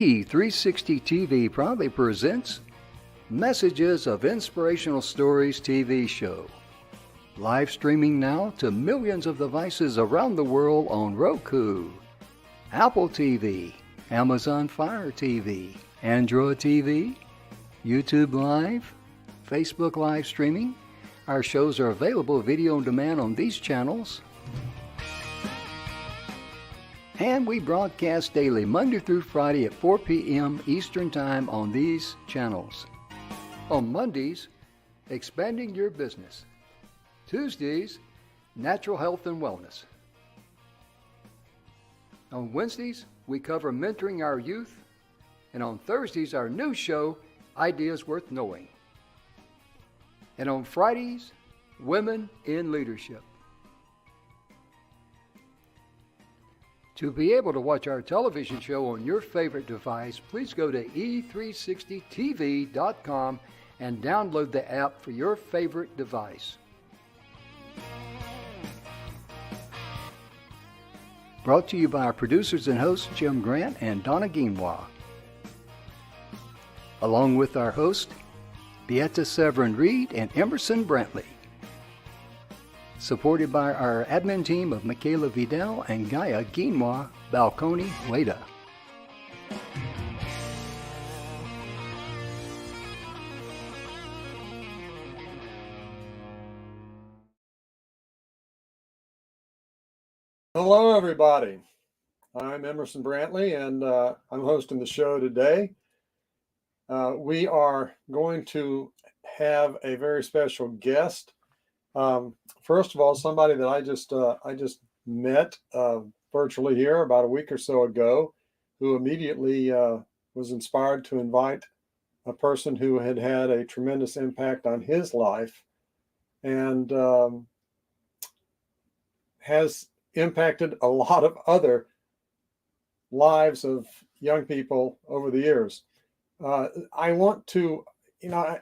E360 TV proudly presents Messages of Inspirational Stories TV show. Live streaming now to millions of devices around the world on Roku, Apple TV, Amazon Fire TV, Android TV, YouTube Live, Facebook live streaming. Our shows are available video on demand on these channels. And we broadcast daily, Monday through Friday at 4 p.m. Eastern Time on these channels. On Mondays, Expanding Your Business. Tuesdays, Natural Health and Wellness. On Wednesdays, we cover mentoring our youth. And on Thursdays, our new show, Ideas Worth Knowing. And on Fridays, Women in Leadership. To be able to watch our television show on your favorite device, please go to e360tv.com and download the app for your favorite device. Brought to you by our producers and hosts, Jim Grant and Donna Guinois. Along with our hosts, Beata Severin Reed and Emerson Brantley. Supported by our admin team of Michaela Vidal and Gaia Guinois Balconi Weda. Hello, everybody. I'm Emerson Brantley, and I'm hosting the show today. We are going to have a very special guest. First of all, somebody that I just met virtually here about a week or so ago, who immediately was inspired to invite a person who had had a tremendous impact on his life and has impacted a lot of other lives of young people over the years. I want to, I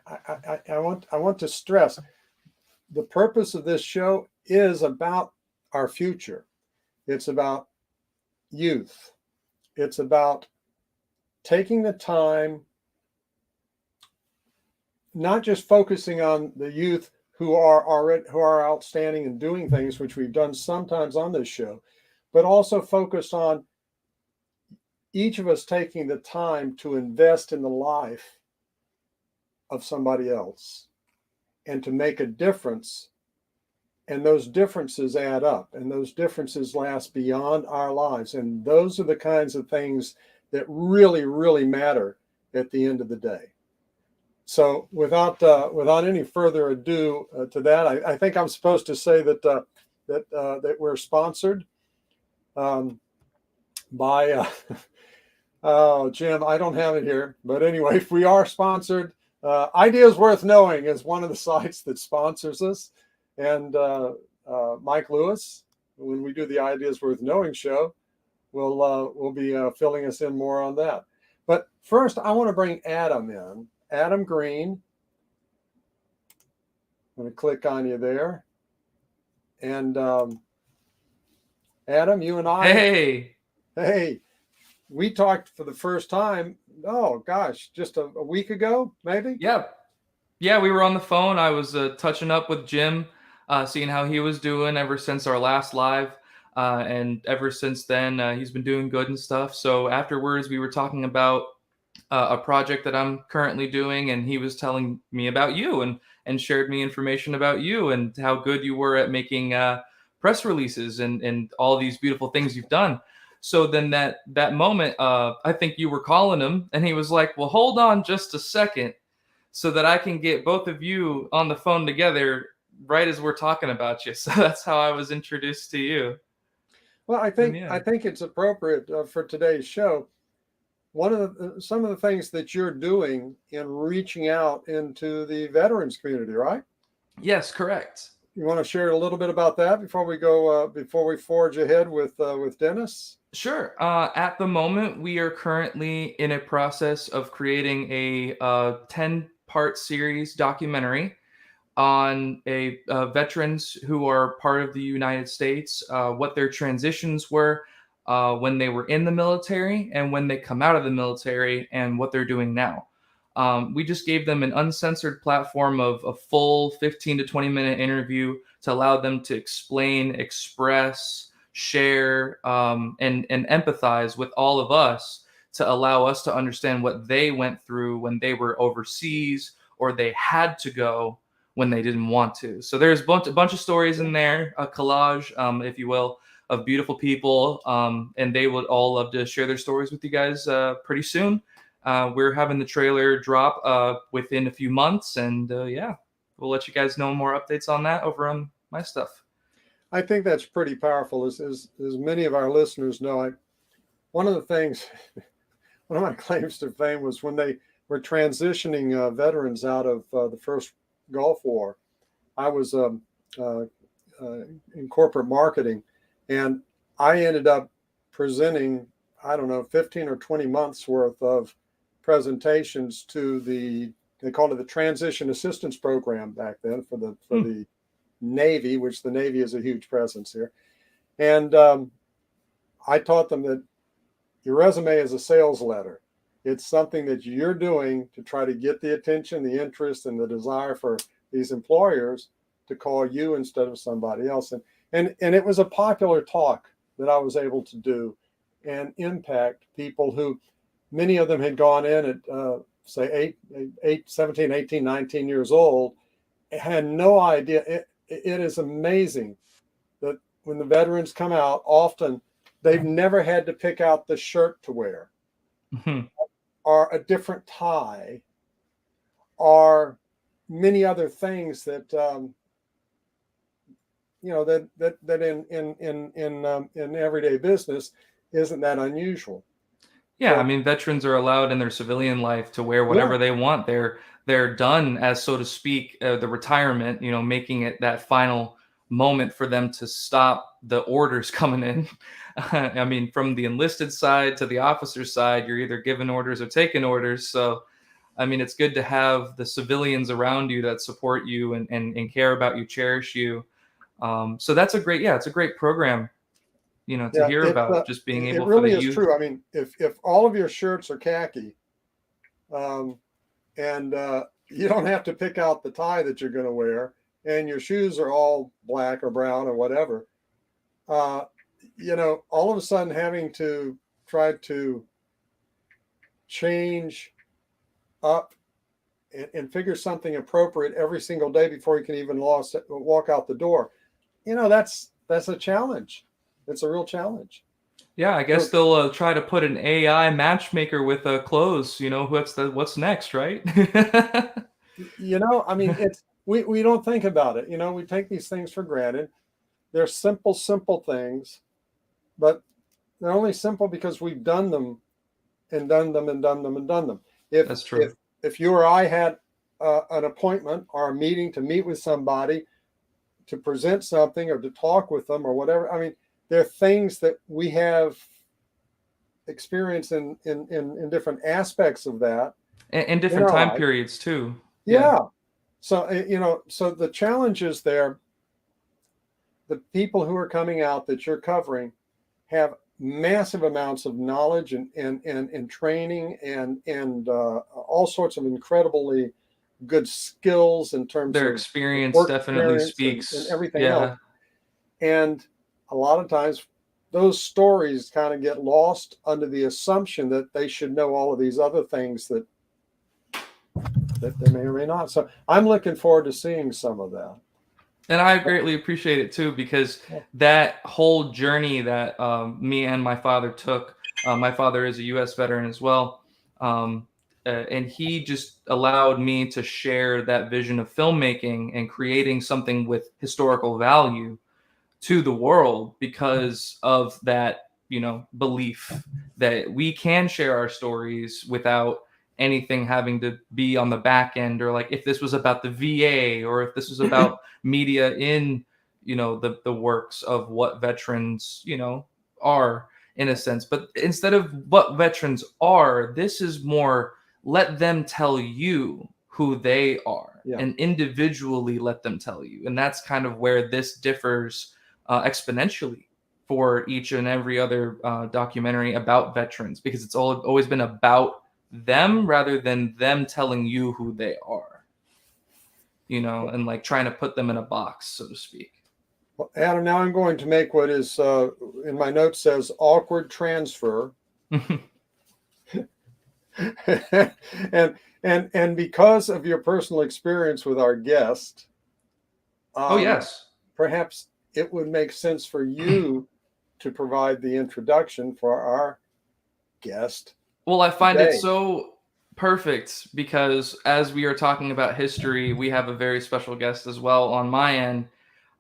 want to stress the purpose of this show is about our future. It's about youth. It's about taking the time, not just focusing on the youth who are outstanding and doing things, which we've done sometimes on this show, but also focused on each of us taking the time to invest in the life of somebody else and to make a difference. And those differences add up, and those differences last beyond our lives. And those are the kinds of things that really, really matter at the end of the day. So without any further ado to that, I think I'm supposed to say that we're sponsored by oh, Jim, I don't have it here, but anyway, if we are sponsored, Ideas Worth Knowing is one of the sites that sponsors us, and Mike Lewis, when we do the Ideas Worth Knowing show, will be filling us in more on that. But first, I want to bring Adam in. Adam Green. I'm going to click on you there. And Adam, you and I. Hey, we talked for the first time, oh gosh, just a week ago, maybe? Yeah, we were on the phone. I was touching up with Jim, seeing how he was doing ever since our last live. And ever since then, he's been doing good and stuff. So afterwards, we were talking about a project that I'm currently doing, and he was telling me about you and shared me information about you and how good you were at making press releases and all these beautiful things you've done. So then that moment, I think you were calling him, and he was like, well, hold on just a second so that I can get both of you on the phone together right as we're talking about you. So that's how I was introduced to you. Well, I think it's appropriate for today's show. Some of the things that you're doing in reaching out into the veterans community, right? Yes, correct. You want to share a little bit about that before we forge ahead with Dennis? Sure. At the moment, we are currently in a process of creating a 10-part series documentary on veterans who are part of the United States, what their transitions were, when they were in the military and when they come out of the military and what they're doing now. We just gave them an uncensored platform of a full 15 to 20-minute interview to allow them to explain, express, share, and empathize with all of us, to allow us to understand what they went through when they were overseas or they had to go when they didn't want to. So there's a bunch of stories in there, a collage, if you will, of beautiful people, and they would all love to share their stories with you guys pretty soon. We're having the trailer drop within a few months, and yeah, we'll let you guys know more updates on that over on my stuff. I think that's pretty powerful. As many of our listeners know, one of the things, one of my claims to fame was when they were transitioning veterans out of the first Gulf War. I was in corporate marketing, and I ended up presenting, I don't know, 15 or 20 months worth of presentations to they called it the Transition Assistance Program back then for the Navy, which the Navy is a huge presence here. And I taught them that your resume is a sales letter. It's something that you're doing to try to get the attention, the interest, and the desire for these employers to call you instead of somebody else. And it was a popular talk that I was able to do and impact people who, many of them had gone in at, say, 17, 18, 19 years old, had no idea. It is amazing that when the veterans come out, often they've never had to pick out the shirt to wear, or a different tie, or many other things that that in everyday business isn't that unusual. Yeah, I mean, veterans are allowed in their civilian life to wear whatever they want. They're done, as so to speak, the retirement, making it that final moment for them to stop the orders coming in. I mean, from the enlisted side to the officer side, you're either giving orders or taking orders. So, I mean, it's good to have the civilians around you that support you and care about you, cherish you. So that's it's a great program, to hear about, just being able for the youth. It really is true. I mean, if all of your shirts are khaki, and you don't have to pick out the tie that you're going to wear, and your shoes are all black or brown or whatever, all of a sudden having to try to change up and figure something appropriate every single day before you can even walk out the door, that's a challenge. It's a real challenge. Yeah, I guess they'll try to put an AI matchmaker with clothes. What's next, right? I mean, we don't think about it. We take these things for granted. They're simple things, but they're only simple because we've done them and done them and done them and done them. That's true. If you or I had an appointment or a meeting to meet with somebody to present something or to talk with them or whatever, I mean, there are things that we have experience in different aspects of that. And different time periods too. Yeah. So, so the challenge is there. The people who are coming out that you're covering have massive amounts of knowledge and training and all sorts of incredibly good skills in terms their of experience work definitely experience speaks and everything else. And a lot of times those stories kind of get lost under the assumption that they should know all of these other things that they may or may not. So I'm looking forward to seeing some of that. And I greatly appreciate it too, because that whole journey that me and my father took, my father is a U.S. veteran as well, and he just allowed me to share that vision of filmmaking and creating something with historical value to the world because of that, belief that we can share our stories without anything having to be on the back end, or like if this was about the VA or if this was about media in, the works of what veterans, are in a sense. But instead of what veterans are, this is more, let them tell you who they are and individually let them tell you. And that's kind of where this differs exponentially for each and every other documentary about veterans, because it's always been about them rather than them telling you who they are, and like trying to put them in a box, so to speak. Well, Adam, now I'm going to make what is in my notes says awkward transfer. and because of your personal experience with our guest, oh yes, perhaps it would make sense for you to provide the introduction for our guest. Well, I find today. it so perfect because as we are talking about history, we have a very special guest as well on my end.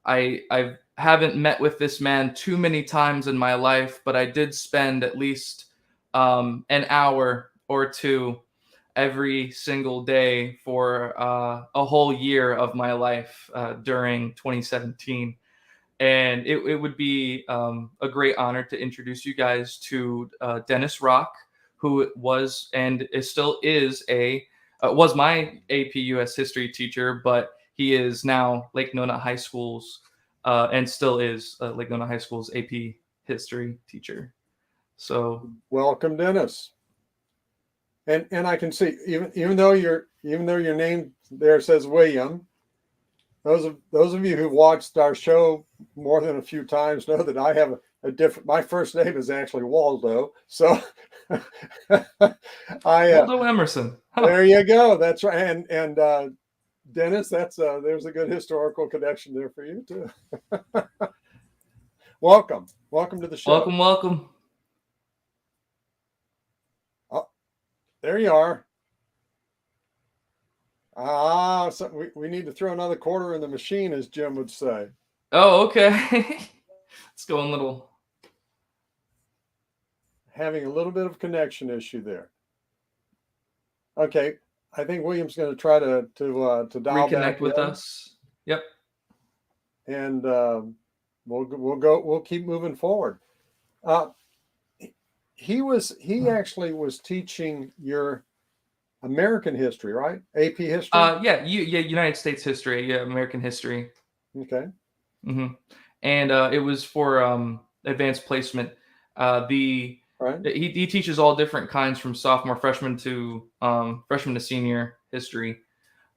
I haven't met with this man too many times in my life, but I did spend at least an hour or two every single day for a whole year of my life during 2017. And it would be a great honor to introduce you guys to Dennis Rach, who was and still is was my AP US history teacher, but he is now Lake Nona High School's and still is Lake Nona High School's AP history teacher. So welcome, Dennis. And I can see even though your name there says William, those of you who watched our show more than a few times know that I have a different. My first name is actually Waldo, so Waldo Emerson. Huh. There you go. That's right. And Dennis, there's a good historical connection there for you too. Welcome to the show. Welcome. There you are. So we need to throw another quarter in the machine, as Jim would say. Oh, okay. It's going a little. Having a little bit of connection issue there. Okay, I think William's going to try to dial reconnect back with in. us. Yep. And we'll keep moving forward. He actually was teaching your American history, right? AP history? Yeah, United States history, yeah, American history. Okay. Mm-hmm. And it was for advanced placement. He teaches all different kinds from sophomore, freshman to senior history,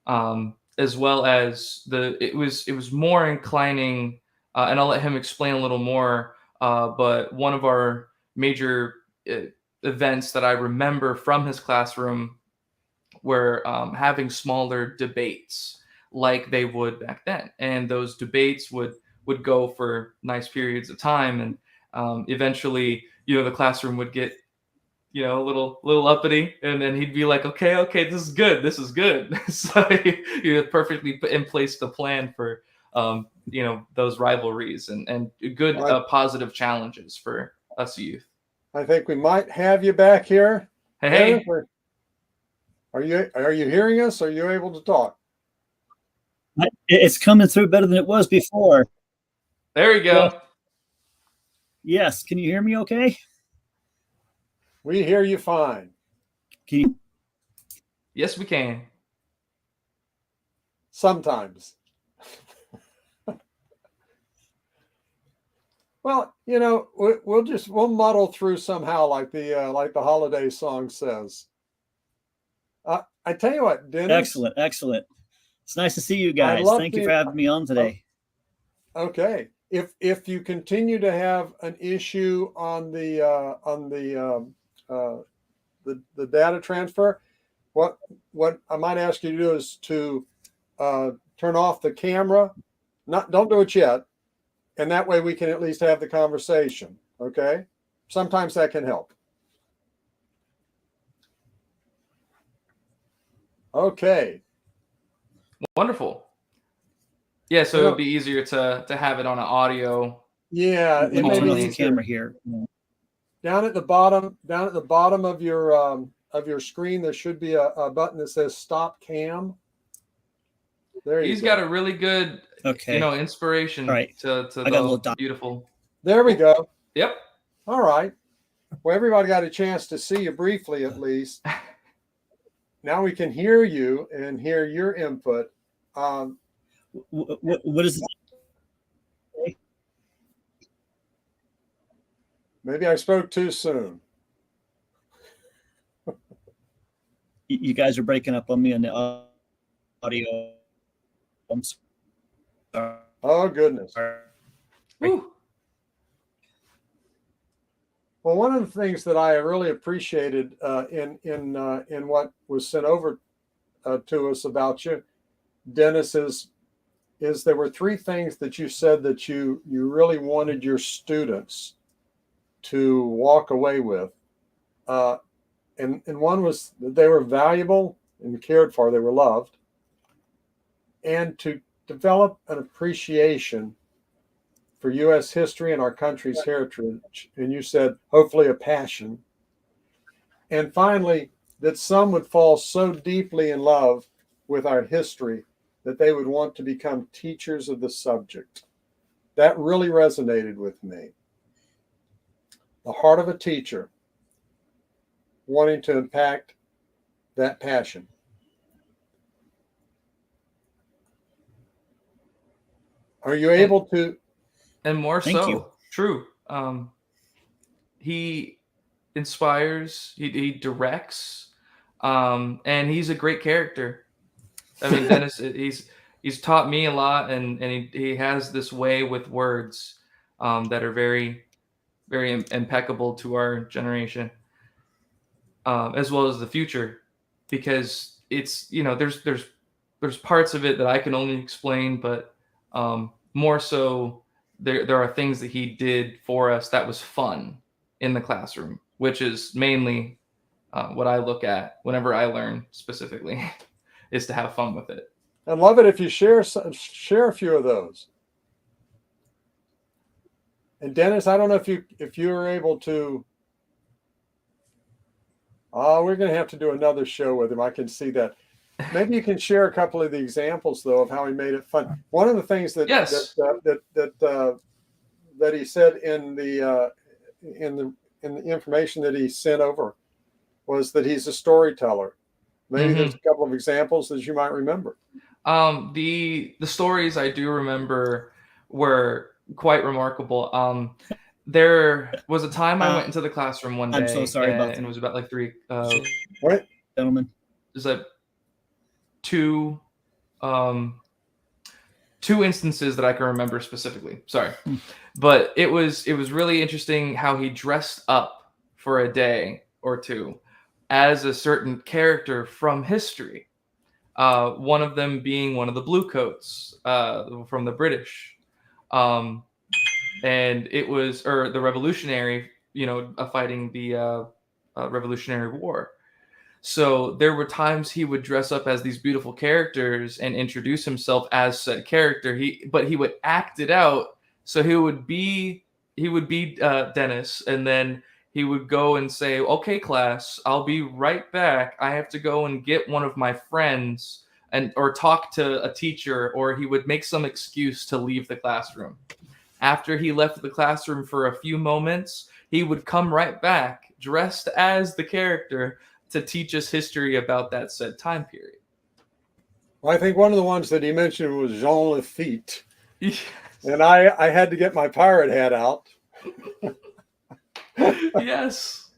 as well as it was more inclining, and I'll let him explain a little more. But one of our major events that I remember from his classroom were having smaller debates like they would back then, and those debates would go for nice periods of time, and eventually, the classroom would get a little uppity, and then he'd be like, okay, this is good. So he had perfectly put in place the plan for those rivalries and good positive challenges for us youth. I think we might have you back here. Hey. Are you hearing us? Are you able to talk? It's coming through better than it was before. There we go. Yes. Can you hear me okay? We hear you fine. Can you? Yes, we can. Sometimes. Well, we'll muddle through somehow, like the holiday song says. I tell you what, Dennis. Excellent. It's nice to see you guys. Thank you for having me on today. Okay. If you continue to have an issue on the data transfer, what I might ask you to do is to turn off the camera. Don't do it yet, and that way we can at least have the conversation. Okay. Sometimes that can help. Okay. Wonderful. Yeah, so it would be easier to have it on an audio. Yeah, it may be the camera here. Down at the bottom of your screen, there should be a button that says "Stop Cam." There you go. He's got a really good, inspiration to the beautiful. There we go. Yep. All right. Well, everybody got a chance to see you briefly, at least. Now we can hear you and hear your input. What is it? Maybe I spoke too soon. You guys are breaking up on me on the audio. I'm sorry. Oh, goodness. Woo. Well, one of the things that I really appreciated in what was sent over to us about you, Dennis, is there were three things that you said that you really wanted your students to walk away with, and one was that they were valuable and cared for, they were loved, and to develop an appreciation for U.S. history and our country's heritage. And you said, hopefully, a passion. And finally, that some would fall so deeply in love with our history that they would want to become teachers of the subject. That really resonated with me. The heart of a teacher wanting to impact that passion. Are you able to? And more Thank so, you. true. He inspires, he directs, and he's a great character. I mean, Dennis, he's taught me a lot, and he has this way with words that are very, very impeccable to our generation, as well as the future, because it's, you know, there's parts of it that I can only explain, but more so there are things that he did for us that was fun in the classroom, which is mainly what I look at whenever I learn specifically, is to have fun with it. I'd love it if you share a few of those. And Dennis, I don't know if you were able to. We're going to have to do another show with him. I can see that. Maybe you can share a couple of the examples, though, of how he made it fun. One of the things that Yes. that he said in the information that he sent over was that he's a storyteller. Maybe there's a couple of examples that you might remember. The stories I do remember were quite remarkable. There was a time I went into the classroom one day. I'm so sorry about that. And it was about like What? Gentlemen. There's like two instances that I can remember specifically. Sorry. But it was really interesting how he dressed up for a day or two as a certain character from history. One of them being one of the Bluecoats from the British. And it was, or the Revolutionary, fighting the Revolutionary War. So there were times he would dress up as these beautiful characters and introduce himself as said character. But he would act it out. So he would be Dennis, and then he would go and say, "Okay, class, I'll be right back. I have to go and get one of my friends or talk to a teacher," or he would make some excuse to leave the classroom. After he left the classroom for a few moments, he would come right back dressed as the character to teach us history about that said time period. Well, I think one of the ones that he mentioned was Jean Lafitte. Yes. And I had to get my pirate hat out. Yes.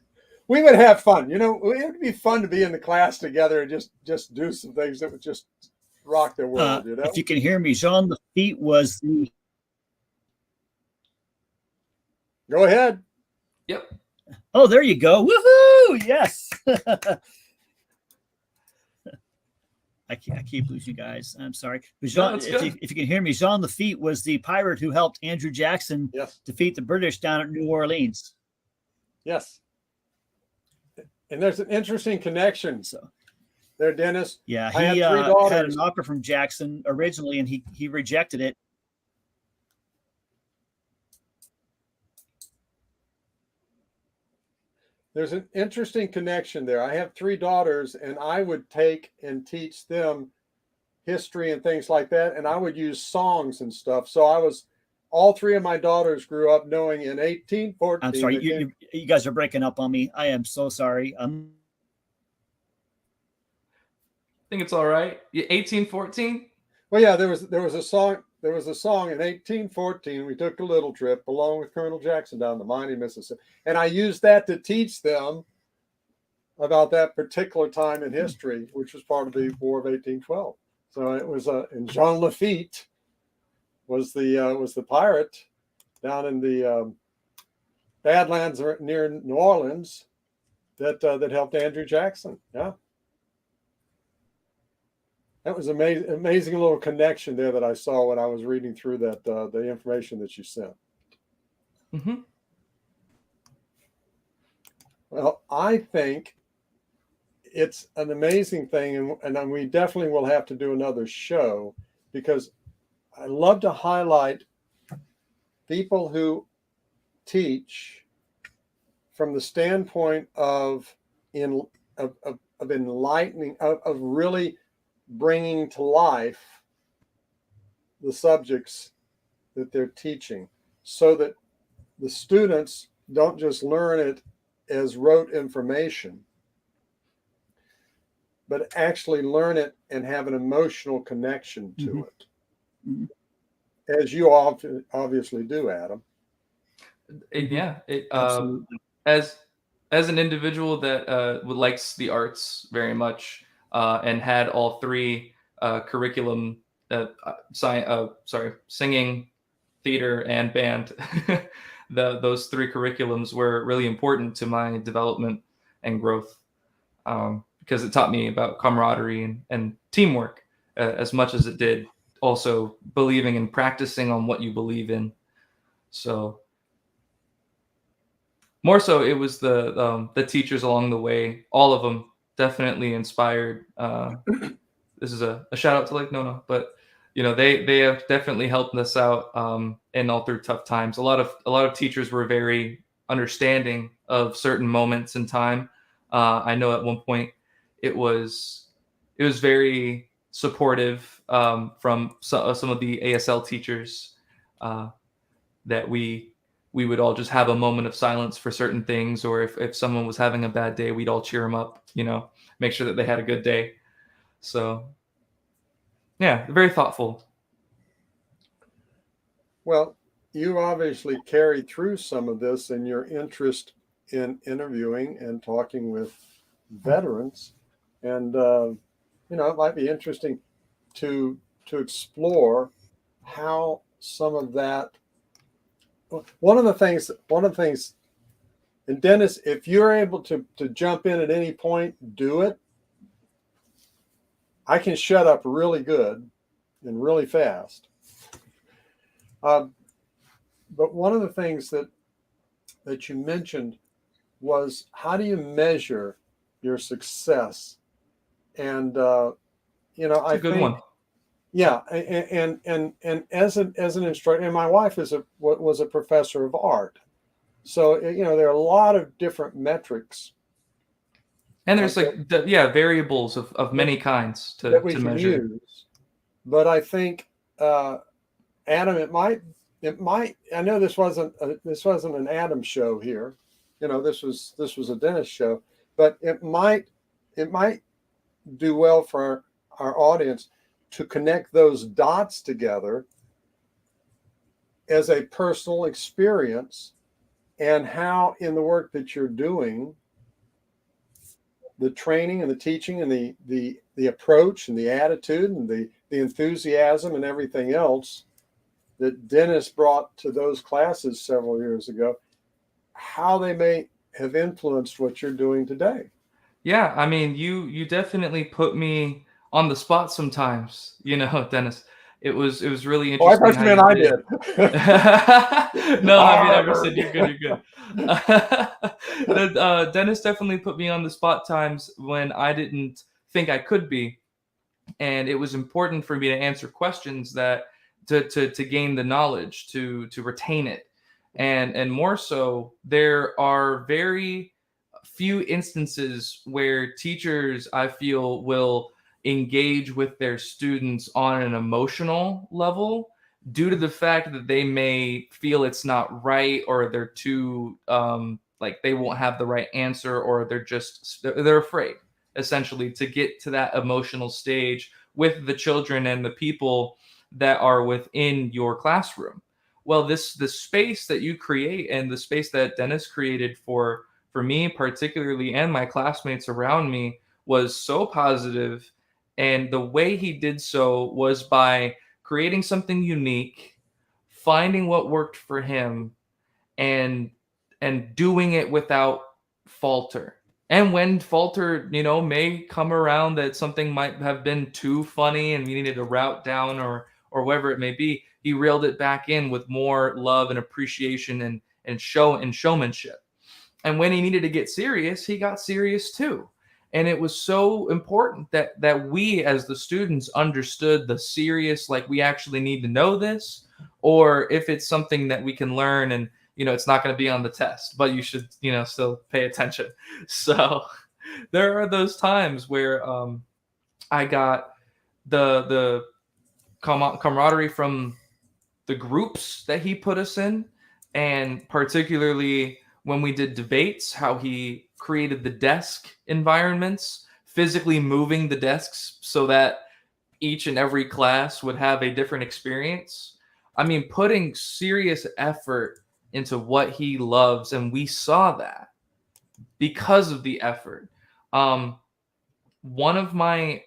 We would have fun. It would be fun to be in the class together and just do some things that would just rock the world. If you can hear me, Jean Lafitte was the... Go ahead. Yep. Oh, there you go. Woohoo! Yes. I keep losing you guys. I'm sorry. But Jean, if you can hear me, Jean Lafitte was the pirate who helped Andrew Jackson defeat the British down at New Orleans. Yes. And there's an interesting connection there, Dennis. Yeah, he had an offer from Jackson originally, and he rejected it. There's an interesting connection there. I have 3 daughters, and I would take and teach them history and things like that, and I would use songs and stuff. So all 3 of my daughters grew up knowing in 1814. I'm sorry, you guys are breaking up on me. I am so sorry. I think it's all right. 1814? Well, yeah, there was a song there was a song in 1814. We took a little trip along with Colonel Jackson down the mighty Mississippi, and I used that to teach them about that particular time in history, which was part of the War of 1812. So it was and Jean Lafitte was the pirate down in the Badlands near New Orleans that helped Andrew Jackson. Yeah. That was amazing little connection there that I saw when I was reading through that the information that you sent. Mm-hmm. Well, I think it's an amazing thing, and we definitely will have to do another show, because I love to highlight people who teach from the standpoint of enlightening, of really bringing to life the subjects that they're teaching, so that the students don't just learn it as rote information, but actually learn it and have an emotional connection to it. Mm-hmm. As you obviously do, Adam. Yeah. As an individual that likes the arts very much, and had all three curriculum, singing, theater, and band. Those three curriculums were really important to my development and growth, because it taught me about camaraderie and teamwork as much as it did also believing and practicing on what you believe in. So more so, it was the teachers along the way. All of them definitely inspired. This is a shout out to like Nona, but they have definitely helped us out and all through tough times. A lot of teachers were very understanding of certain moments in time. I know at one point it was very supportive from some of the ASL teachers, that we would all just have a moment of silence for certain things, or if someone was having a bad day, we'd all cheer them up, make sure that they had a good day. So yeah, very thoughtful. Well, you obviously carried through some of this in your interest in interviewing and talking with veterans, and it might be interesting to explore how some of that. One of the things, and Dennis, if you're able to jump in at any point, do it. I can shut up really good and really fast. But one of the things that you mentioned was, how do you measure your success? And I think good one. Yeah, and as an instructor, and my wife was a professor of art, so there are a lot of different metrics, and there's variables of many kinds that we can measure. Use. But I think, Adam, it might. I know this wasn't an Adam show here, this was a Dennis show, but it might do well for our audience to connect those dots together as a personal experience, and how in the work that you're doing, the training and the teaching and the approach and the attitude and the enthusiasm and everything else that Dennis brought to those classes several years ago, how they may have influenced what you're doing today. Yeah, I mean, you definitely put me on the spot sometimes, Dennis. It was really interesting. Oh, I thought you meant I did. No, I mean, I just said you're good. Dennis definitely put me on the spot times when I didn't think I could be, and it was important for me to answer questions that to gain the knowledge, to retain it, and more so, there are very few instances where teachers, I feel, will engage with their students on an emotional level due to the fact that they may feel it's not right, or they're too they won't have the right answer, or they're afraid, essentially, to get to that emotional stage with the children and the people that are within your classroom. Well, the space that you create and the space that Dennis created for me particularly and my classmates around me was so positive, and the way he did so was by creating something unique, finding what worked for him, and doing it without falter. And when falter, may come around that something might have been too funny and we needed to route down or whatever it may be, he reeled it back in with more love and appreciation and showmanship. And when he needed to get serious, he got serious too. And it was so important that we as the students understood the serious, like we actually need to know this, or if it's something that we can learn and it's not going to be on the test, but you should, still pay attention. So there are those times where I got the camaraderie from the groups that he put us in, and particularly when we did debates, how he created the desk environments, physically moving the desks so that each and every class would have a different experience. I mean, putting serious effort into what he loves, and we saw that because of the effort. One of my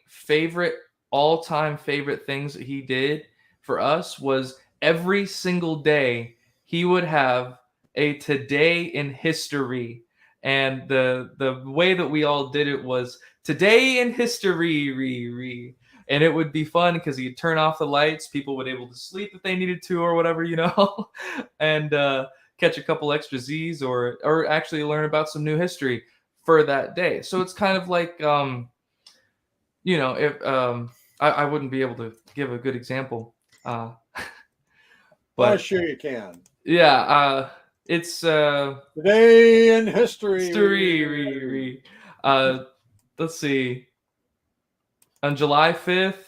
all-time favorite things that he did for us was every single day he would have a today in history, and the way that we all did it was today in history, and it would be fun because he'd turn off the lights, people would be able to sleep if they needed to or whatever, and catch a couple extra Z's or actually learn about some new history for that day. So it's kind of like if I wouldn't be able to give a good example, but sure you can. Yeah, it's today in history. Let's see. On July 5th.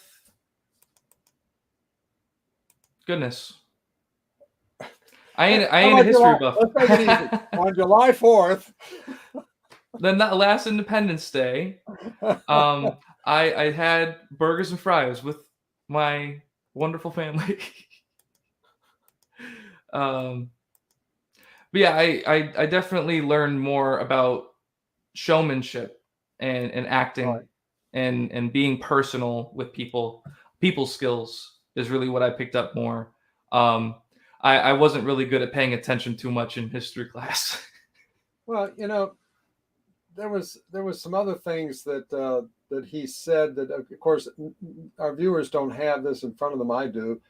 Goodness. I ain't a history buff. Let's make it easy. On July 4th. Then that last Independence Day, I had burgers and fries with my wonderful family. But yeah, I definitely learned more about showmanship and acting, right, and being personal with people. People skills is really what I picked up more. I wasn't really good at paying attention too much in history class. Well, there was some other things that he said that, of course, our viewers don't have this in front of them. I do,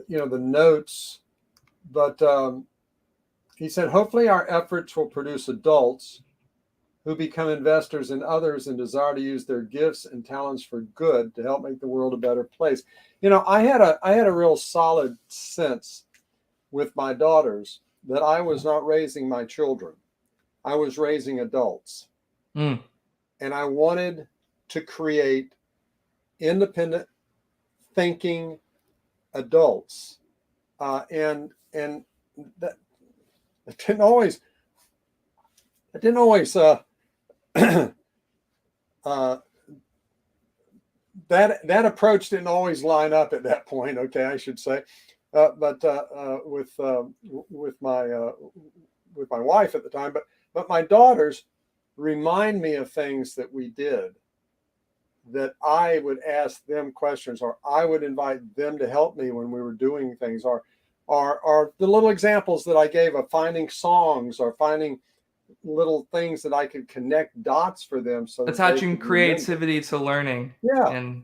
the notes, but he said, hopefully our efforts will produce adults who become investors in others and desire to use their gifts and talents for good to help make the world a better place. I had a real solid sense with my daughters that I was not raising my children. I was raising adults. And I wanted to create independent thinking adults. And that it didn't always that approach didn't always line up at that point. Okay, I should say, but with my wife at the time, but my daughters remind me of things that we did, that I would ask them questions, or I would invite them to help me when we were doing things, or the little examples that I gave of finding songs or finding little things that I could connect dots for them. So attaching creativity to learning. Yeah.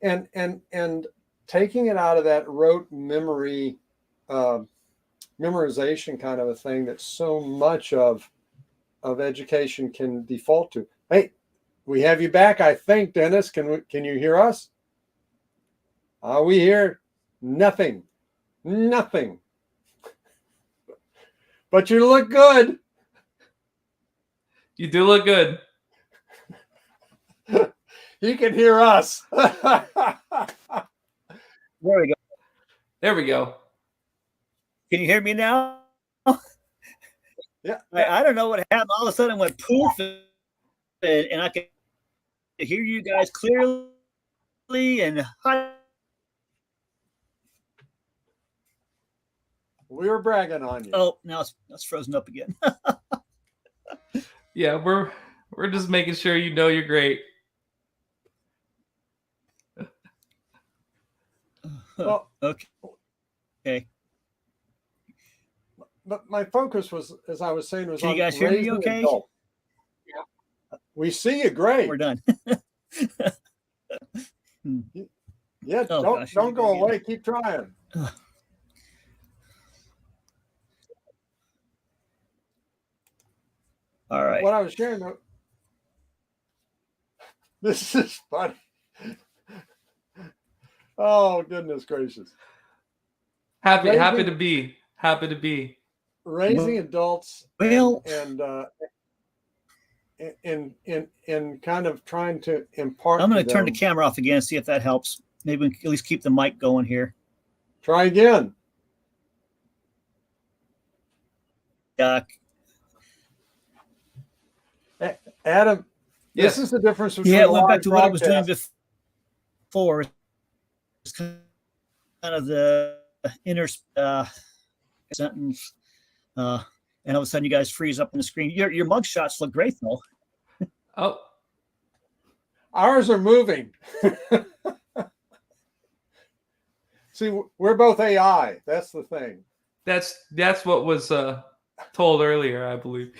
And taking it out of that rote memory, memorization kind of a thing that so much of education can default to. Hey, we have you back, I think, Dennis. Can you hear us? We hear nothing. But you look good. You do look good. He can hear us. There we go. Can you hear me now? Yeah. I don't know what happened. All of a sudden it went poof, and I can hear you guys clearly. And hi, We were bragging on you. Oh, now it's frozen up again. Yeah, we're just making sure you know you're great. Well, okay. But my focus was, as I was saying, was Can on you guys hear me okay? Adult. We see you great. We're done. Yeah, don't go away. Keep trying. All right. What I was sharing, though, this is funny. Oh, goodness gracious. Happy to be. Raising adults and kind of trying to impart. I'm going to turn the camera off again, see if that helps. Maybe we can at least keep the mic going here. Try again. Adam, yes. This is the difference between it went back to what I was doing before. It's kind of the inner sentence, and all of a sudden you guys freeze up on the screen. Your mug shots look great, though. Oh, ours are moving. See, we're both AI. That's the thing. That's what was told earlier, I believe.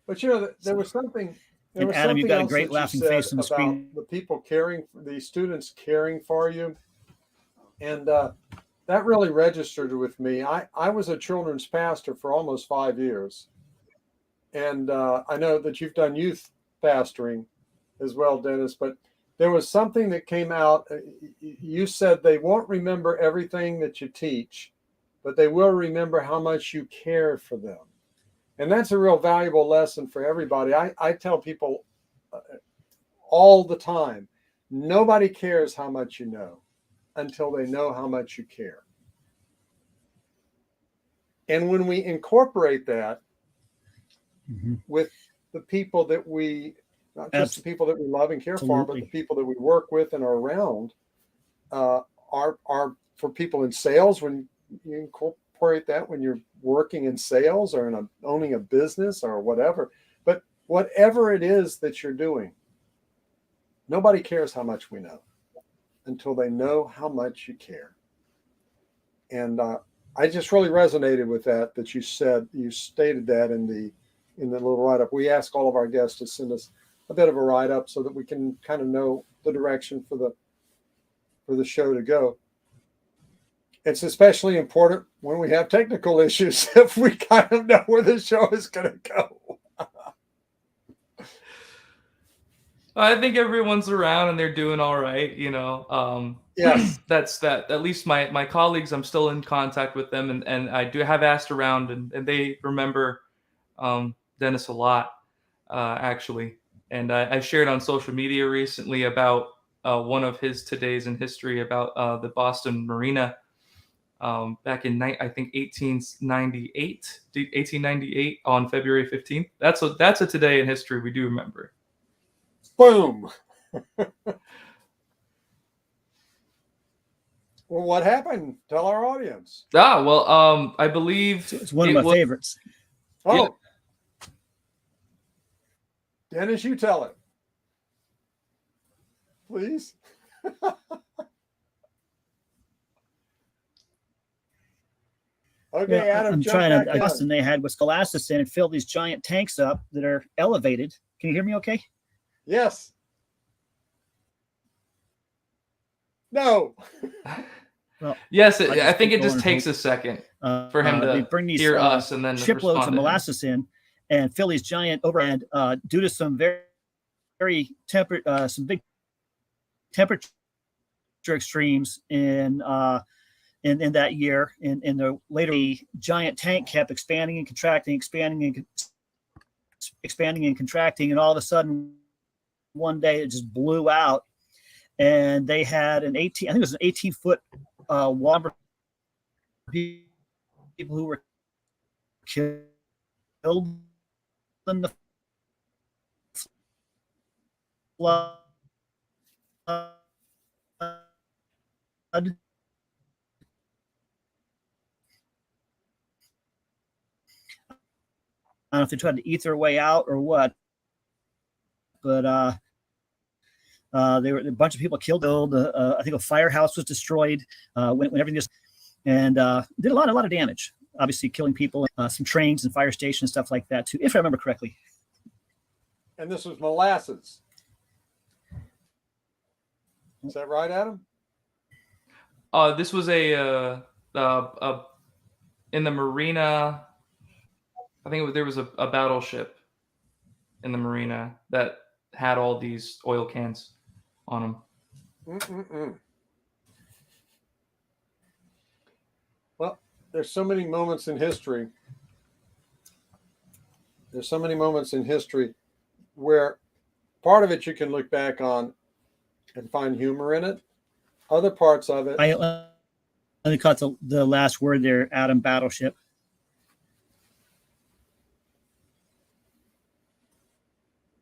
But you know, there was something. There was Adam, something you've got a else great that laughing you said face on the about screen. the people caring, the students caring for you, and that really registered with me. I was a children's pastor for almost 5 years, and I know that you've done youth pastoring as well, Dennis. But there was something that came out. You said they won't remember everything that you teach, but they will remember how much you care for them. And that's a real valuable lesson for everybody. I tell people all the time, nobody cares how much you know until they know how much you care. And when we incorporate that with the people that we, not just the people that we love and care for, but the people that we work with and are around, are for people in sales, when you incorporate that when you're working in sales or owning a business or whatever. But whatever it is that you're doing, nobody cares how much we know until they know how much you care. And I just really resonated with that you stated that in the little write-up. We ask all of our guests to send us a bit of a write-up so that we can kind of know the direction for the show to go. It's especially important when we have technical issues, if we kind of know where the show is going to go. I think everyone's around and they're doing all right, you know. Yes. That's that. At least my colleagues, I'm still in contact with them, and I do have asked around, and they remember Dennis a lot, actually. And I shared on social media recently about one of his Todays in history about the Boston Marina back in I think 1898 on February 15th. That's a Today in history we do remember. Boom. Well, what happened? Tell our audience. Well, I believe it's one of my favorites. Oh, yeah. Dennis, you tell it, please. Okay, Adam. I'm trying to. Boston, they had with Scholastic in and fill these giant tanks up that are elevated. Can you hear me? Okay. Yes. No. Well, yes, I think it just takes a second for him to bring these, hear us and then shiploads of molasses in and fill these giant overhead due to some very some big temperature extremes in that year. In the later, the giant tank kept expanding and contracting, expanding and contracting, and all of a sudden, one day it just blew out, and they had an 18-foot water people who were killed in the flood. I don't know if they tried to eat their way out or what, but there were a bunch of people killed. I think a firehouse was destroyed when everything just and did a lot of damage. Obviously, killing people, some trains and fire stations, stuff like that too, if I remember correctly. And this was molasses. Is that right, Adam? This was a in the marina. I think there was a battleship in the marina that had all these oil cans on them. Mm-mm-mm. Well, there's so many moments in history. There's so many moments in history where part of it you can look back on and find humor in it. Other parts of it. I only caught the last word there, Adam. Battleship.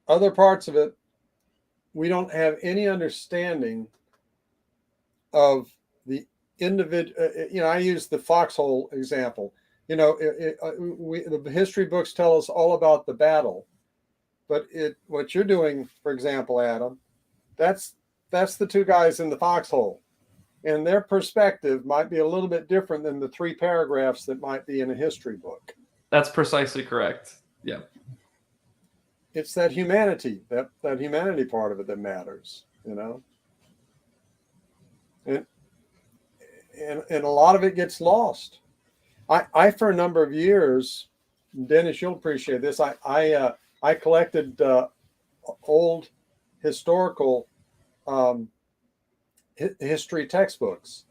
Other parts of it, we don't have any understanding of the individual. I use the foxhole example. The history books tell us all about the battle, but what you're doing, for example, Adam, that's the two guys in the foxhole, and their perspective might be a little bit different than the 3 paragraphs that might be in a history book. That's precisely correct. Yeah. It's that humanity, that humanity part of it that matters, and a lot of it gets lost. I for a number of years, Dennis, you'll appreciate this. I collected old historical history textbooks,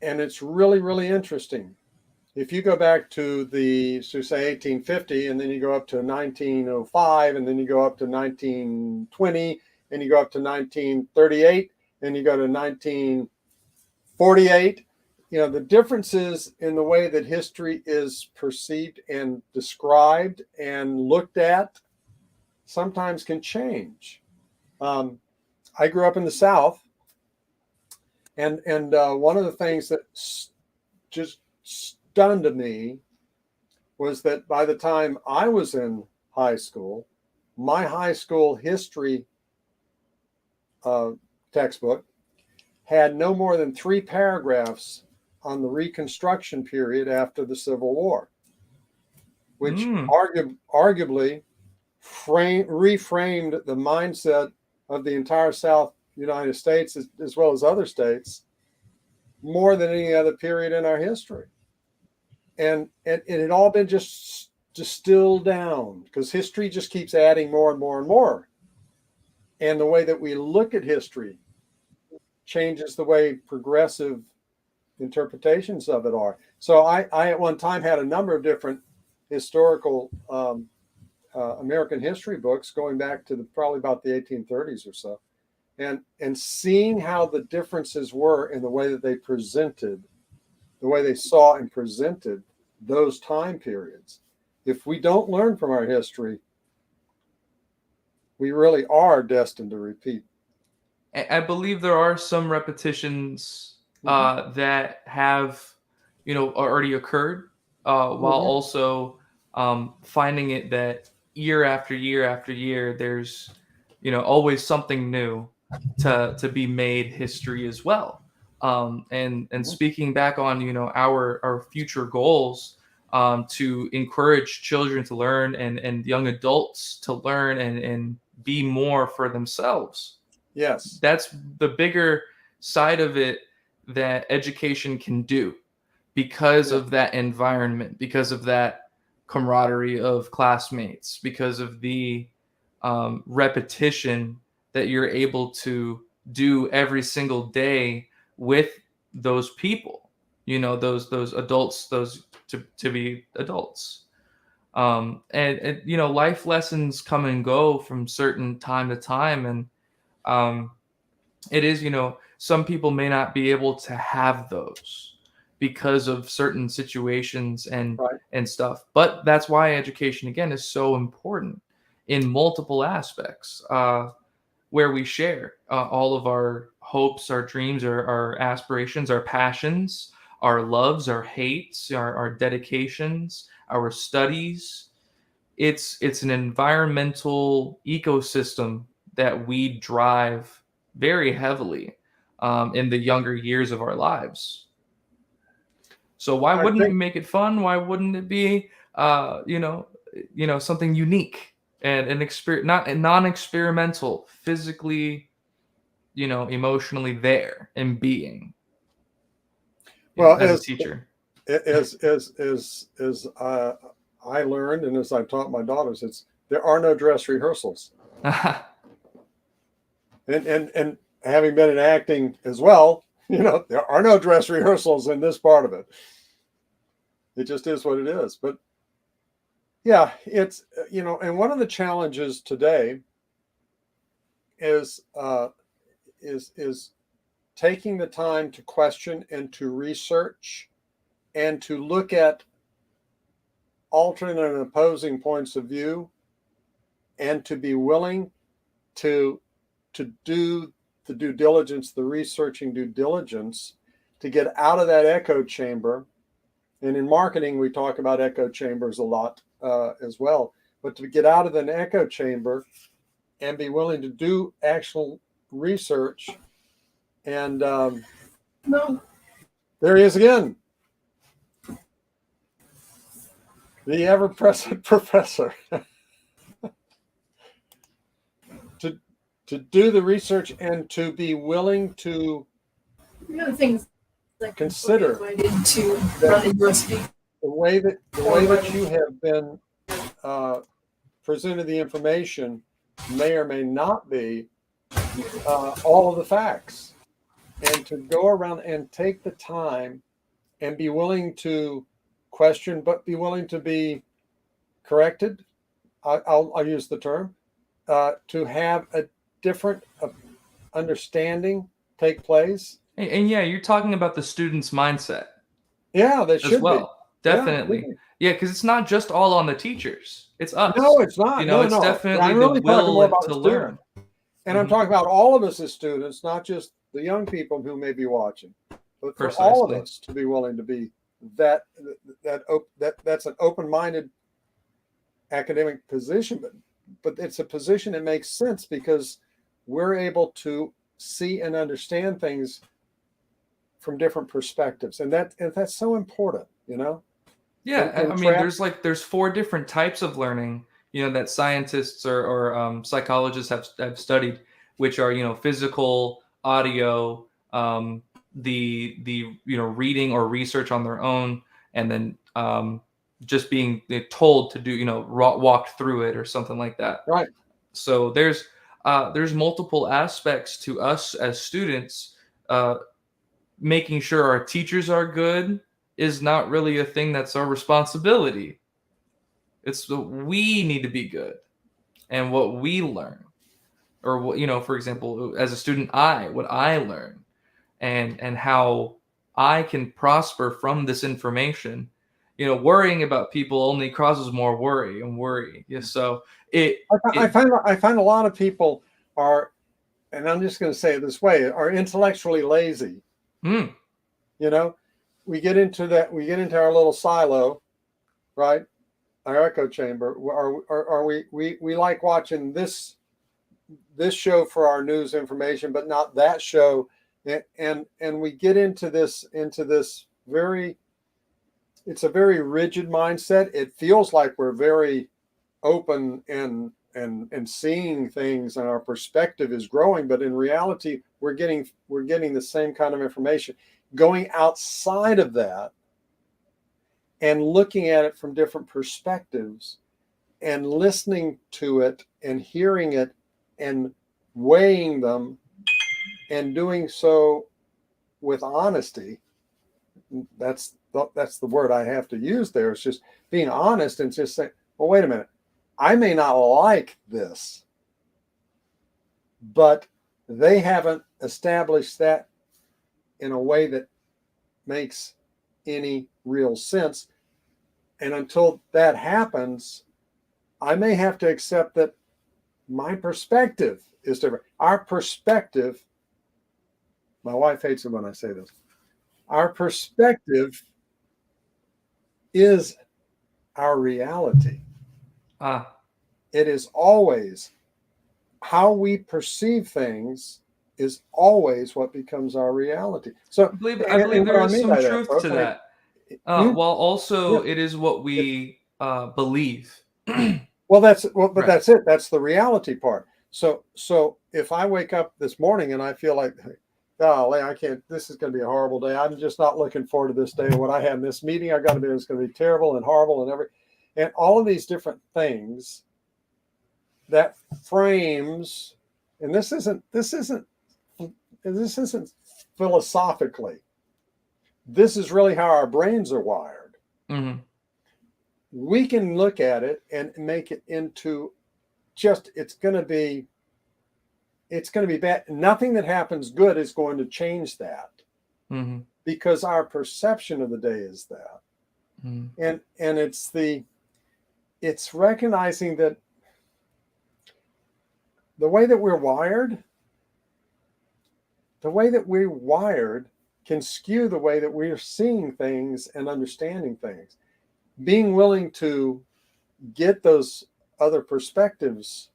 and it's really, really interesting. If you go back to say 1850, and then you go up to 1905, and then you go up to 1920, and you go up to 1938, and you go to 1948, the differences in the way that history is perceived and described and looked at sometimes can change. I grew up in the South, and one of the things that just stunned me was that by the time I was in high school, my high school history textbook had no more than 3 paragraphs on the Reconstruction period after the Civil War, which arguably reframed the mindset of the entire South United States as well as other states more than any other period in our history. And it had all been just distilled down, because history just keeps adding more and more and more. And the way that we look at history changes the way progressive interpretations of it are. So I at one time had a number of different historical American history books going back to probably about the 1830s or so. And seeing how the differences were in the way that they presented, the way they saw and presented those time periods. If we don't learn from our history, we really are destined to repeat. I believe there are some repetitions that have, already occurred, while also finding it that year after year after year, there's, always something new to be made history as well. And speaking back on, our future goals, to encourage children to learn and young adults to learn and be more for themselves. Yes. That's the bigger side of it that education can do, because of that environment, because of that camaraderie of classmates, because of the repetition that you're able to do every single day with those people, those adults, those to be adults. And life lessons come and go from certain time to time. And it is, some people may not be able to have those because of certain situations and stuff. But that's why education, again, is so important in multiple aspects. where we share all of our hopes, our dreams, our aspirations, our passions, our loves, our hates, our dedications, our studies. It's an environmental ecosystem that we drive very heavily in the younger years of our lives. So why I wouldn't we think, make it fun? Why wouldn't it be, something unique and an experience, not non-experimental, physically, emotionally there and being, well, as a teacher. as I learned, and as I've taught my daughters, there are no dress rehearsals. And having been in acting as well, there are no dress rehearsals in this part of it. It just is what it is. But yeah, it's, and one of the challenges today is taking the time to question and to research and to look at alternate and opposing points of view, and to be willing to do the due diligence, the researching due diligence, to get out of that echo chamber. And in marketing, we talk about echo chambers a lot as well. But to get out of an echo chamber and be willing to do actual research. And no, there he is again, the ever-present professor. to do the research and to be willing to things consider the way that you have been presented the information may or may not be all of the facts, and to go around and take the time and be willing to question, but be willing to be corrected. I'll use the term, to have a different understanding take place. And yeah, you're talking about the student's mindset. Yeah, that should as well. be. Definitely. Yeah, because it's not just all on the teachers. It's us. No, it's not. It's definitely I'm really the will more about to learn. And I'm talking about all of us as students, not just the young people who may be watching, but for all of us to be willing to be that's an open-minded academic position, but it's a position that makes sense because we're able to see and understand things from different perspectives, and that's so important, Yeah, and I mean, there's 4 different types of learning, that scientists or psychologists have studied, which are physical, audio, the reading or research on their own, and then just being told to do walked through it or something like that. Right. So there's multiple aspects to us as students. Making sure our teachers are good is not really a thing that's our responsibility. It's we need to be good, and what we learn, or what for example, as a student, what I learn, and how I can prosper from this information. Worrying about people only causes more worry and worry. Yeah, so I find a lot of people are, and I'm just going to say it this way, are intellectually lazy. We get into our little silo, right? Our echo chamber. Are we like watching this show for our news information, but not that show, and we get into this it's a very rigid mindset. It feels like we're very open and seeing things, and our perspective is growing, but in reality we're getting the same kind of information. Going outside of that and looking at it from different perspectives and listening to it and hearing it and weighing them and doing so with honesty. That's the word I have to use there. It's just being honest and just saying, well, wait a minute, I may not like this, but they haven't established that in a way that makes any real sense. And until that happens, I may have to accept that my perspective is different. Our perspective, my wife hates it when I say this. Our perspective is our reality. Ah, It is always how we perceive things is always what becomes our reality. So I believe and what there I is mean some by that, truth folks, to I mean, that. yeah, While also yeah. it is what we believe. Well, but Right. that's it. That's the reality part. So if I wake up this morning and I feel like, golly, I can't. This is going to be a horrible day. I'm just not looking forward to this day. What I have in this meeting, I got to be. It's going to be terrible and horrible and all of these different things that frames. And this isn't philosophically. This is really how our brains are wired. Mm-hmm. We can look at it and make it into just it's going to be bad. Nothing that happens good is going to change that Mm-hmm. because our perception of the day is that. Mm-hmm. And it's recognizing that the way that we're wired can skew the way that we're seeing things and understanding things. Being willing to get those other perspectives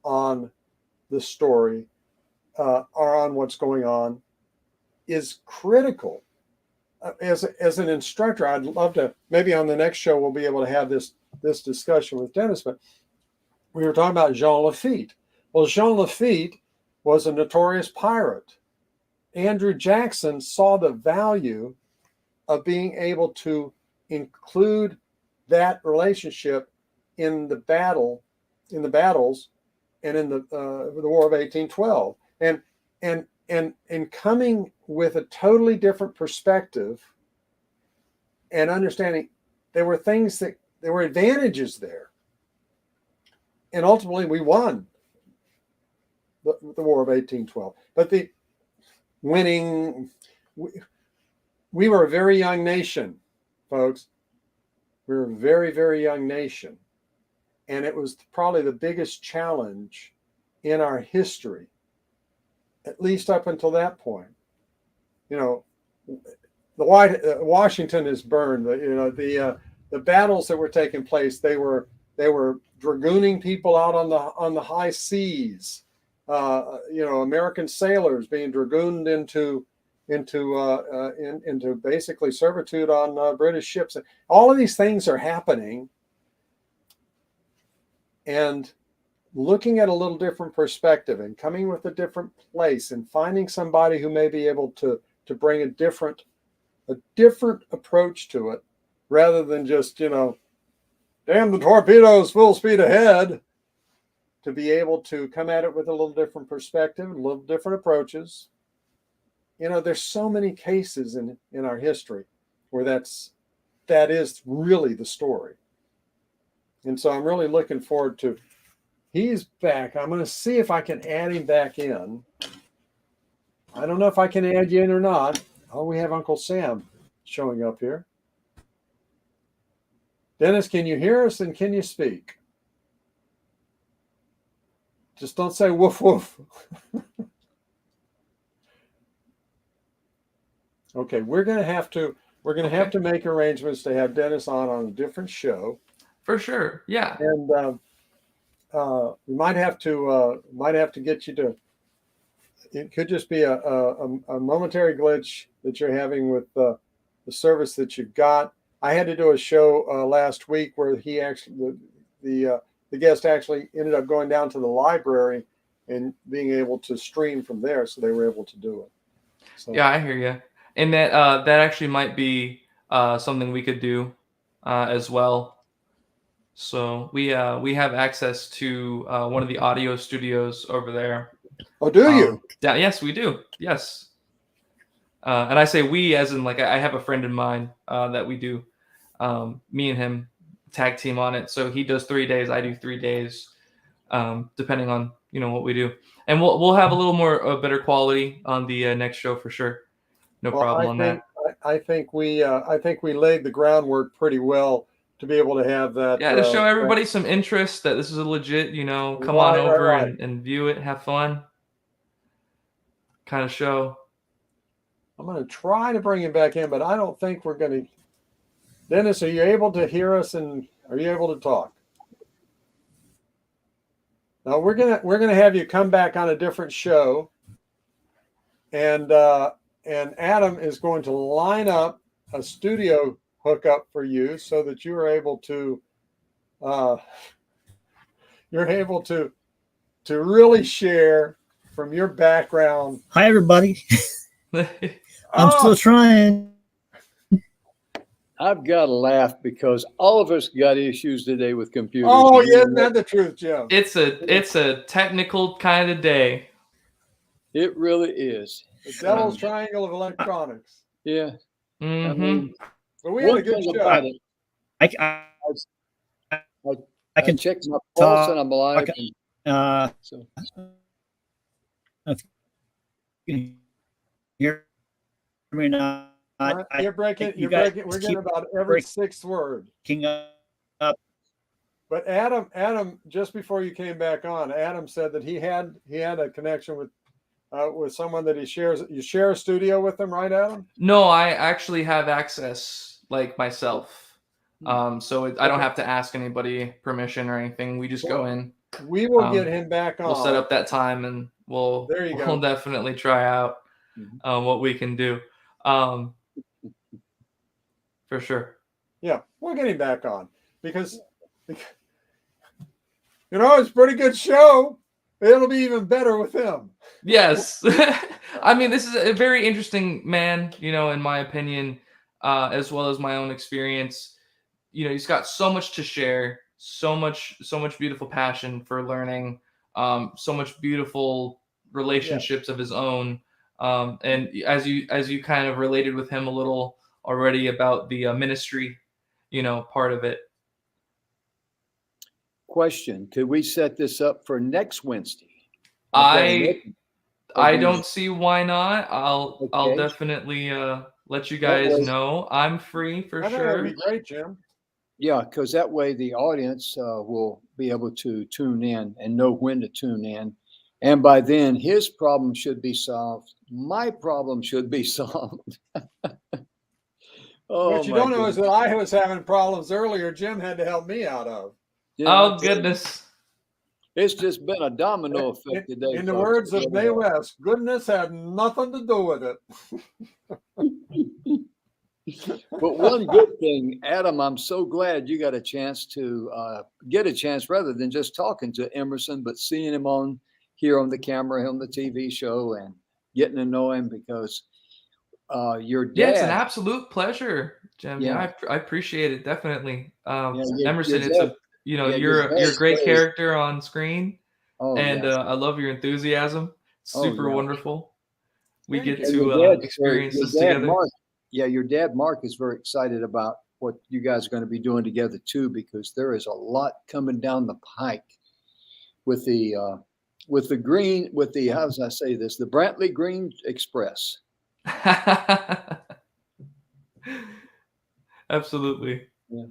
on the story or on what's going on is critical. As an instructor, I'd love to, maybe on the next show we'll be able to have this discussion with Dennis, but we were talking about Jean Lafitte. Well, Jean Lafitte was a notorious pirate. Andrew Jackson saw the value of being able to include that relationship in the battles, and in the War of 1812, and coming with a totally different perspective and understanding there were advantages there, and ultimately we won the War of 1812. But the winning, we were a very young nation, folks. We were a very, very young nation. And it was probably the biggest challenge in our history, at least up until that point. You know, Washington is burned. The battles that were taking place, they were dragooning people out on the high seas. American sailors being dragooned into basically servitude on British ships. All of these things are happening, and looking at a little different perspective and coming with a different place and finding somebody who may be able to bring a different approach to it, rather than just, damn the torpedoes, full speed ahead, to be able to come at it with a little different perspective, a little different approaches. There's so many cases in our history where that is really the story. And so I'm really looking forward to, he's back. I'm going to see if I can add him back in. I don't know if I can add you in or not. Oh, we have Uncle Sam showing up here. Dennis, can you hear us and can you speak? Just don't say woof woof. Okay, we're going to have to make arrangements to have Dennis on a different show. For sure. Yeah. And we might have to get you to. It could just be a momentary glitch that you're having with the service that you've got. I had to do a show last week where he actually the guest actually ended up going down to the library and being able to stream from there, so they were able to do it. So, yeah, I hear you. And that actually might be something we could do as well. So we have access to one of the audio studios over there. Oh, do you? Yeah, yes, we do. Yes. And I say we as in, like, I have a friend in mind that we do. Me and him tag team on it. So he does 3 days, I do 3 days, depending on what we do. And we'll have a little more better quality on the next show for sure. No problem on that. I think we laid the groundwork pretty well to be able to have that. Yeah, to show everybody some interest that this is a legit, come on over right. and view it, have fun kind of show. I'm going to try to bring him back in, but I don't think we're going to. Dennis, are you able to hear us and are you able to talk? Now we're gonna have you come back on a different show, and Adam is going to line up a studio hookup for you so that you are able to really share from your background. Hi, everybody. I'm still trying. I've got to laugh because all of us got issues today with computers. Oh, yeah, isn't that the truth, Jim? It's a technical kind of day. It really is. The devil's triangle of electronics. Yeah. Mm-hmm. I mean, but we had a good show. I can check my pulse and I'm alive. So. Hear me now? You're breaking. We're getting about every sixth word. Up. But Adam, just before you came back on, Adam said that he had a connection with someone that he shares. You share a studio with them, right, Adam? No, I actually have access, like myself. So I don't have to ask anybody permission or anything. We just go in. We will get him back on. We'll set up that time and we'll definitely try out what we can do. For sure. Yeah, we'll get him back on because it's a pretty good show. It'll be even better with him. Yes. I mean, this is a very interesting man, in my opinion, as well as my own experience. He's got so much to share, so much beautiful passion for learning, so much beautiful relationships of his own. And as you kind of related with him a little already about the ministry, part of it. Question: could we set this up for next Wednesday? I don't see why not. I'll definitely let you guys know. I'm free for sure. That'd be great, Jim. Yeah, because that way the audience will be able to tune in and know when to tune in. And by then, his problem should be solved. My problem should be solved. What you don't know is that I was having problems earlier. Jim had to help me out of. Yeah, oh, goodness. It's just been a domino effect today. In the words of Mae West, goodness had nothing to do with it. But one good thing, Adam, I'm so glad you got a chance to get a chance rather than just talking to Emerson, but seeing him here on the camera, on the TV show, and getting to know him because your dad. Yeah, it's an absolute pleasure, Jim. Yeah, I appreciate it definitely. Emerson, it's you're a great character on screen, and I love your enthusiasm. Super wonderful. We get to experience this together. Mark, your dad, Mark, is very excited about what you guys are going to be doing together too, because there is a lot coming down the pike with the how does I say this? The Brantley Green Express. Absolutely. Yeah.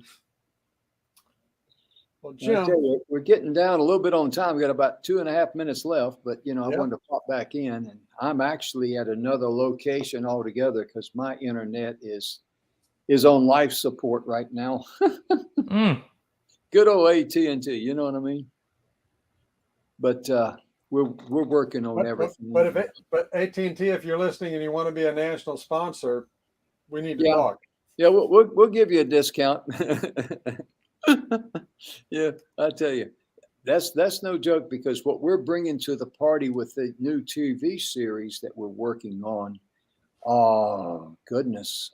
Well, Jim, we're getting down a little bit on time. We got about 2.5 minutes left, but I wanted to pop back in, and I'm actually at another location altogether because my internet is on life support right now. Good old AT&T, you know what I mean? But we're working on everything. But AT&T, if you're listening and you want to be a national sponsor, we need to talk. Yeah, we'll give you a discount. Yeah, I tell you, that's no joke, because what we're bringing to the party with the new TV series that we're working on, oh goodness,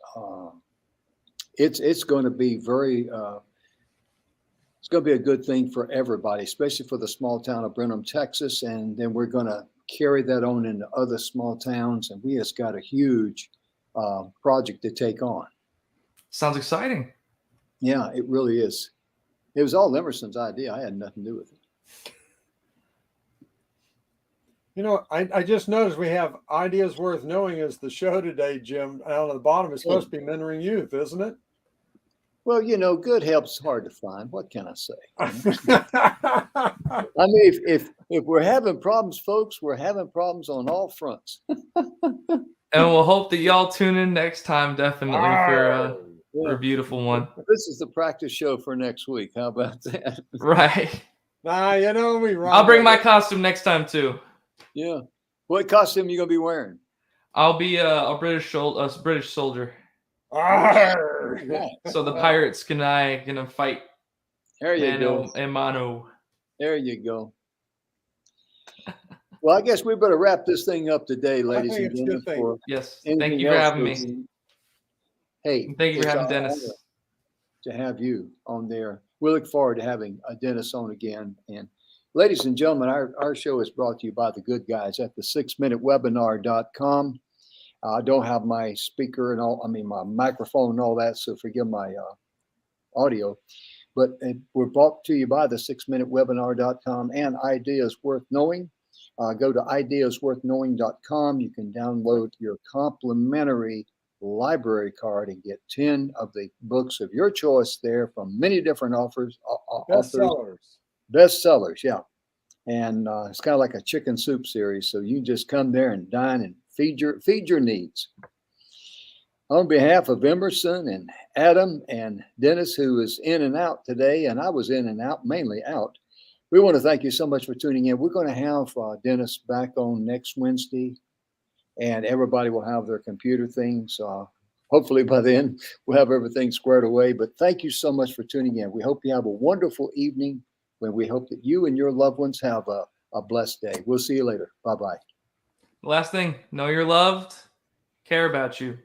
it's going to be very. It's going to be a good thing for everybody, especially for the small town of Brenham, Texas, and then we're going to carry that on into other small towns, and we just got a huge project to take on. Sounds exciting. Yeah, it really is. It was all Emerson's idea. I had nothing to do with it. I just noticed we have Ideas Worth Knowing as the show today, Jim. Down at the bottom, it's supposed to be mentoring youth, isn't it? Well, good help's hard to find. What can I say? I mean, if we're having problems, folks, we're having problems on all fronts. And we'll hope that y'all tune in next time, definitely, for a beautiful one. This is the practice show for next week. How about that? Right. Nah, we run. I'll bring my costume next time too. Yeah. What costume you gonna be wearing? I'll be a British soldier. Arr! So the pirates can fight. There you go. And mano. There you go. Well, I guess we better wrap this thing up today, ladies and gentlemen. Yes. Thank you for having me. Hey, thank you for having Dennis. To have you on there. We look forward to having Dennis on again. And ladies and gentlemen, our show is brought to you by the good guys at the 6minutewebinar.com. I don't have my speaker and my microphone and all that, so forgive my audio. But we're brought to you by the 6minutewebinar.com and Ideas Worth Knowing. Go to ideasworthknowing.com. You can download your complimentary library card and get 10 of the books of your choice there from many different authors. Bestsellers, yeah. And it's kind of like a chicken soup series. So you just come there and dine and feed your needs. On behalf of Emerson and Adam and Dennis, who is in and out today, and I was in and out, mainly out, we want to thank you so much for tuning in. We're going to have Dennis back on next Wednesday, and everybody will have their computer things. Hopefully by then we'll have everything squared away. But thank you so much for tuning in. We hope you have a wonderful evening, and we hope that you and your loved ones have a blessed day. We'll see you later. Bye-bye. Last thing, know you're loved, care about you.